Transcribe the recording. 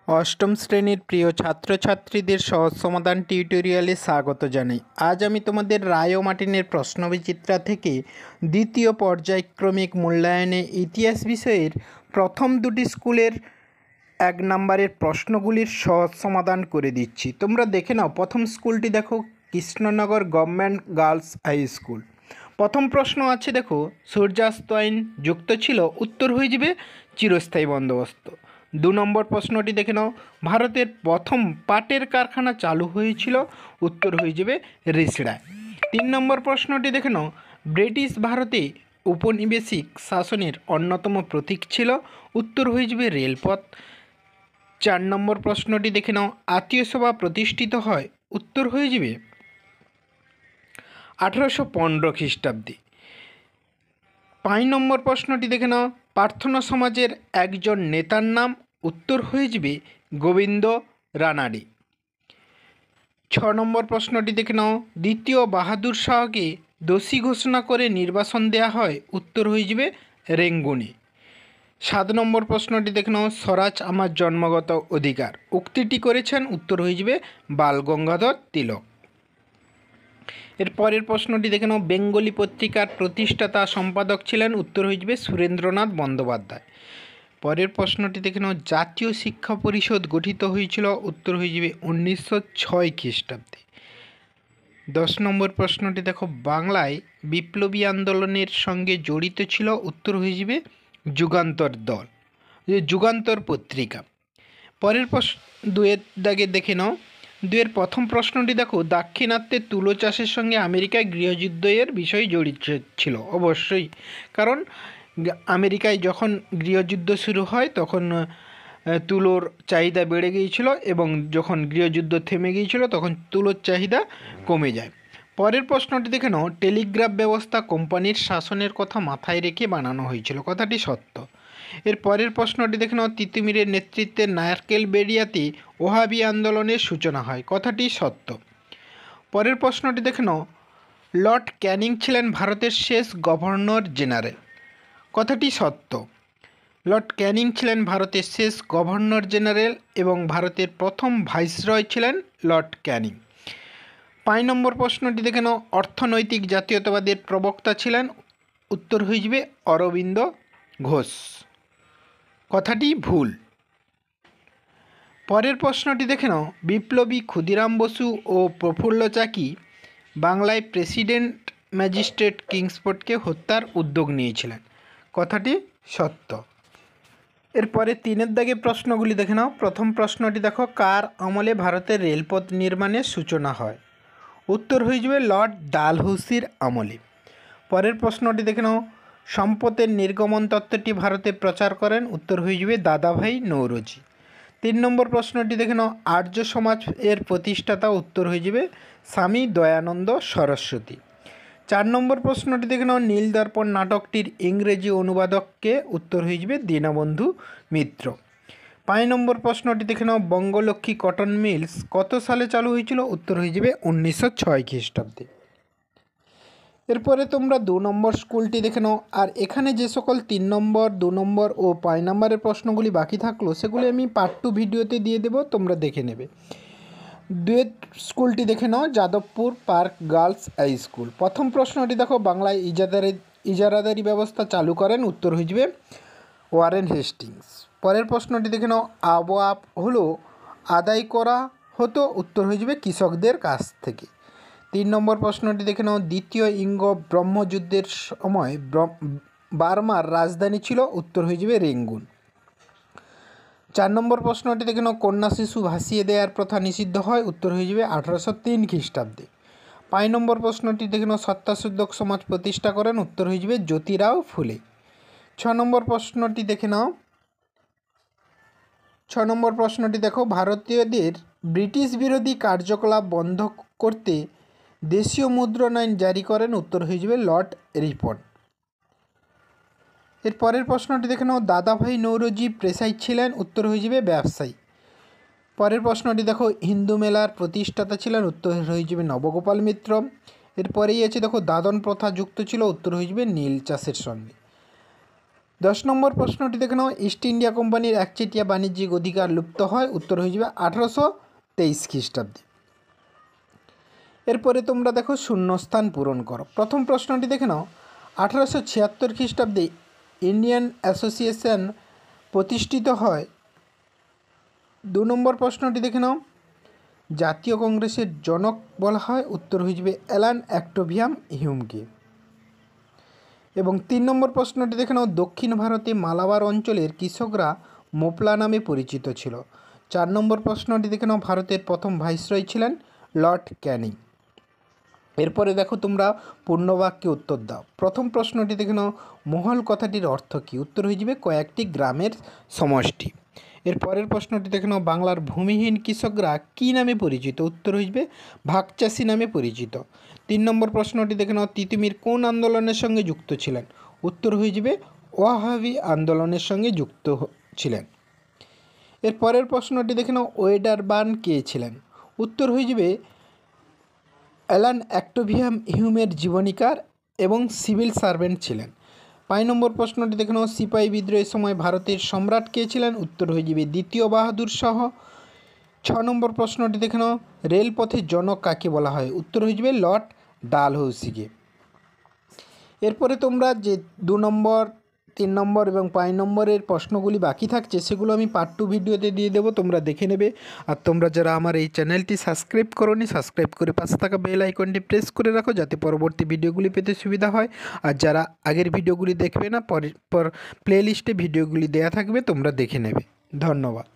অষ্টম শ্রেণীর প্রিয় ছাত্রছাত্রীদের সহজ সমাধান টিউটোরিয়ালে স্বাগত জানাই। আজ আমি তোমাদের রায় ও মার্টিনের প্রশ্নবিচিত্রা থেকে দ্বিতীয় পর্যায়ক্রমিক মূল্যায়নে ইতিহাস বিষয়ের প্রথম দুটি স্কুলের 1 নম্বরের প্রশ্নগুলির সহজ সমাধান করে দিচ্ছি। তোমরা দেখে নাও। প্রথম স্কুলটি দেখো, Krishnanagar government girls high school. প্রথম প্রশ্ন আছে দেখো, সূর্যাস্ত আইন যুক্ত ছিল, উত্তর হয়ে যাবে চিরস্থায়ী বন্দোবস্ত। 2 নম্বর প্রশ্নটি দেখে নাও, ভারতের প্রথম পাটের কারখানা চালু হয়েছিল, উত্তর হয়ে যাবে রিষড়ায়। 3 নম্বর প্রশ্নটি দেখে নাও, ব্রিটিশ ভারতে উপনিবেশিক শাসনের অন্যতম প্রতীক ছিল, উত্তর হয়ে যাবে রেলপথ। 4 নম্বর প্রশ্নটি দেখে নাও, আত্মীয় সভা প্রতিষ্ঠিত হয়, উত্তর হয়ে যাবে 1815 খ্রিস্টাব্দে। 5 নম্বর প্রশ্নটি দেখে নাও, প্রার্থনা সমাজের একজন নেতার নাম, উত্তর হয়ে যাবে গোবিন্দ রানাডে। 6 নম্বর প্রশ্নটি দেখে নাও, দ্বিতীয় বাহাদুর শাহকে দোষী ঘোষণা করে নির্বাসন দেওয়া হয়, উত্তর হয়ে যাবে রেঙ্গুনে। 7 নম্বর প্রশ্নটি দেখে নাও, স্বরাজ আমার জন্মগত অধিকার উক্তিটি করেছেন, উত্তর হয়ে যাবে বাল গঙ্গাধর তিলক। এর পরের প্রশ্নটি দেখে নাও, বেঙ্গলি পত্রিকার প্রতিষ্ঠাতা সম্পাদক ছিলেন, উত্তর হয়ে যাবে সুরেন্দ্রনাথ বন্দ্যোপাধ্যায়। পরের প্রশ্নটি দেখে নাও, জাতীয় শিক্ষা পরিষদ গঠিত হয়েছিল, উত্তর হয়ে যাবে 1906 খ্রিস্টাব্দে। 10 নম্বর প্রশ্নটি দেখো, বাংলায় বিপ্লবী আন্দোলনের সঙ্গে জড়িত ছিল, উত্তর হয়ে যাবে যুগান্তর দল, যুগান্তর পত্রিকা। পরের দুয়ের দাগে দেখে নাও, দুয়ের প্রথম প্রশ্নটি দেখো, দাক্ষিণাত্যে তুলো চাষের সঙ্গে আমেরিকায় গৃহযুদ্ধের বিষয় জড়িত ছিল। অবশ্যই, কারণ আমেরিকায় যখন গৃহযুদ্ধ শুরু হয় তখন তুলোর চাহিদা বেড়ে গিয়েছিল, এবং যখন গৃহযুদ্ধ থেমে গিয়েছিল তখন তুলোর চাহিদা কমে যায়। পরের প্রশ্নটি দেখে নাও, টেলিগ্রাফ ব্যবস্থা কোম্পানির শাসনের কথা মাথায় রেখে বানানো হয়েছিল, কথাটি সত্য। এর পরের প্রশ্নটি দেখে নাও, তিতুমিরের নেতৃত্বে নারকেল বেড়িয়াতে ওহাবি আন্দোলনের সূচনা হয়, কথাটি সত্য। পরের প্রশ্নটি দেখে নাও, লর্ড ক্যানিং ছিলেন ভারতের শেষ গভর্নর জেনারেল, কথাটি সত্য। লর্ড ক্যানিং ছিলেন ভারতের শেষ গভর্নর জেনারেল এবং ভারতের প্রথম ভাইসরয় ছিলেন লর্ড ক্যানিং। 5 নম্বর প্রশ্নটি দেখে নাও, অর্থনৈতিক জাতীয়তাবাদের প্রবক্তা ছিলেন, উত্তর হয়ে যাবে অরবিন্দ ঘোষ, কথাটি ভুল। পরের প্রশ্নটি দেখে নাও, বিপ্লবী ক্ষুদিরাম বসু ও প্রফুল্ল চাকি বাংলায় প্রেসিডেন্ট ম্যাজিস্ট্রেট কিংসফোর্ডকে হত্যার উদ্যোগ নিয়েছিলেন, কথাটি সত্য। এরপরে 3-এর দাগে প্রশ্নগুলি দেখে নাও। প্রথম প্রশ্নটি দেখো, কার আমলে ভারতের রেলপথ নির্মাণের সূচনা হয়, উত্তর হয়ে যাবে লর্ড ডালহৌসির আমলে। পরের প্রশ্নটি দেখে নাও, সম্পদের নির্গমন তত্ত্বটি ভারতে প্রচার করেন, উত্তর হয়ে যাবে দাদাভাই নৌরোজি। 3 নম্বর প্রশ্নটি দেখে নাও, আর্য সমাজ এর প্রতিষ্ঠাতা, উত্তর হয়ে যাবে স্বামী দয়ানন্দ সরস্বতী। 4 নম্বর প্রশ্নটি দেখে নাও, নীলদর্পণ নাটকটির ইংরেজি অনুবাদককে, উত্তর হয়ে যাবে দীনবন্ধু মিত্র। 5 নম্বর প্রশ্নটি দেখে নাও, বঙ্গলক্ষ্মী কটন মিলস কত সালে চালু হয়েছিল, উত্তর হয়ে যাবে 1906 খ্রিস্টাব্দে। এরপরে তোমরা 2 নম্বর স্কুলটি দেখে নাও। আর এখানে যে সকল 3 নম্বর, 2 নম্বর ও 5 নম্বরের প্রশ্নগুলি বাকি থাকলো সেগুলি আমি পার্ট 2 ভিডিওতে দিয়ে দেবো, তোমরা দেখে নেবে। 2 স্কুলটি দেখে নাও, Jadavpur park girls high school. প্রথম প্রশ্নটি দেখো, বাংলায় ইজারাদারি ব্যবস্থা চালু করেন, উত্তর হয়ে যাবে ওয়ারেন হেস্টিংস। পরের প্রশ্নটি দেখে নাও, আবওয়াব হলো আদায় করা হতো, উত্তর হয়ে যাবে কৃষকদের কাছ থেকে। 3 নম্বর প্রশ্নটি দেখে নাও, দ্বিতীয় ইঙ্গ ব্রহ্মযুদ্ধের সময় বার্মার রাজধানী ছিল, উত্তর হয়ে যাবে রেঙ্গুন। 4 নম্বর প্রশ্নটি দেখে নাও, কন্যা শিশু ভাসিয়ে দেওয়ার প্রথা নিষিদ্ধ হয়, উত্তর হয়ে যাবে 1803 খ্রিস্টাব্দে। 5 নম্বর প্রশ্নটি দেখে নাও, সত্তাশোধক সমাজ প্রতিষ্ঠা করেন, উত্তর হয়ে যাবে জ্যোতিরাও ফুলে। 6 নম্বর প্রশ্নটি দেখে নাও, 6 নম্বর প্রশ্নটি দেখো, ভারতীয়দের ব্রিটিশ বিরোধী কার্যকলাপ বন্ধ করতে দেশীয় মুদ্রণ আইন জারি করেন, উত্তর হয়ে যাবে লর্ড রিপন। এর পরের প্রশ্নটি দেখে নাও, দাদাভাই নৌরোজি পেশায় ছিলেন, উত্তর হয়ে যাবে ব্যবসায়ী। পরের প্রশ্নটি দেখো, হিন্দু মেলার প্রতিষ্ঠাতা ছিলেন, উত্তর হয়ে যাবে নবগোপাল মিত্র। এরপরেই আছে দেখো, দাদন প্রথা যুক্ত ছিল, উত্তর হয়ে যাবে নীল চাষের সঙ্গে। 10 নম্বর প্রশ্নটি দেখে নাও, ইস্ট ইন্ডিয়া কোম্পানির একচেটিয়া বাণিজ্যিক অধিকার লুপ্ত হয়, উত্তর হয়ে যাবে 1823 খ্রিস্টাব্দে। এরপরে তোমরা দেখো শূন্যস্থান পূরণ করো। প্রথম প্রশ্নটি দেখে নাও, 1876 খ্রিস্টাব্দে ইন্ডিয়ান অ্যাসোসিয়েশন প্রতিষ্ঠিত হয়। 2 নম্বর প্রশ্নটি দেখে নাও, জাতীয় কংগ্রেসের জনক বলা হয়, উত্তর হয়ে যাবে অ্যালান অ্যাক্টোভিয়াম হিউমকে। এবং 3 নম্বর প্রশ্নটি দেখে নাও, দক্ষিণ ভারতে মালাবার অঞ্চলের কৃষকরা মোপলা নামে পরিচিত ছিল। 4 নম্বর প্রশ্নটি দেখে নাও, ভারতের প্রথম ভাইসরয় ছিলেন লর্ড ক্যানিং। এরপরে দেখো তোমরা পূর্ণবাক্যে উত্তর দাও। প্রথম প্রশ্নটি দেখে নাও, মহল কথাটির অর্থ কী, উত্তর হয়ে যাবে কয়েকটি গ্রামের সমষ্টি। এর পরের প্রশ্নটি দেখে নাও, বাংলার ভূমিহীন কৃষকরা কী নামে পরিচিত, উত্তর হয়ে যাবে ভাগচাষী নামে পরিচিত। 3 নম্বর প্রশ্নটি দেখে নাও, তিতুমির কোন আন্দোলনের সঙ্গে যুক্ত ছিলেন, উত্তর হয়ে যাবে ওয়াহাবি আন্দোলনের সঙ্গে যুক্ত ছিলেন। এর পরের প্রশ্নটি দেখে নাও, ওয়েডারবার্ন কে ছিলেন, উত্তর হয়ে যাবে অ্যালান অ্যাক্টোভিয়াম হিউমের জীবনীকার এবং সিভিল সার্ভেন্ট ছিলেন। 5 নম্বর প্রশ্নটি দেখে নাও, সিপাহী বিদ্রোহের সময় ভারতের সম্রাট কে ছিলেন, উত্তর হয়ে যাবে দ্বিতীয় বাহাদুর শাহ। 6 নম্বর প্রশ্নটি দেখে নাও, রেলপথের জনক কাকে বলা হয়, উত্তর হয়ে যাবে লর্ড ডালহৌসিকে। এরপরে তোমরা যে 2 নম্বর 3 নম্বর এবং 5 নম্বরের প্রশ্নগুলি বাকি থাকছে সেগুলো আমি পার্ট 2 ভিডিওতে দিয়ে দেবো, তোমরা দেখে নেবে। আর তোমরা যারা আমার এই চ্যানেলটি সাবস্ক্রাইব করোনি, সাবস্ক্রাইব করে পাশে থাকা বেল আইকনটি প্রেস করে রাখো যাতে পরবর্তী ভিডিওগুলি পেতে সুবিধা হয়। আর যারা আগের ভিডিওগুলি দেখবে না, প্লে লিস্টে ভিডিওগুলি দেওয়া থাকবে, তোমরা দেখে নেবে। ধন্যবাদ।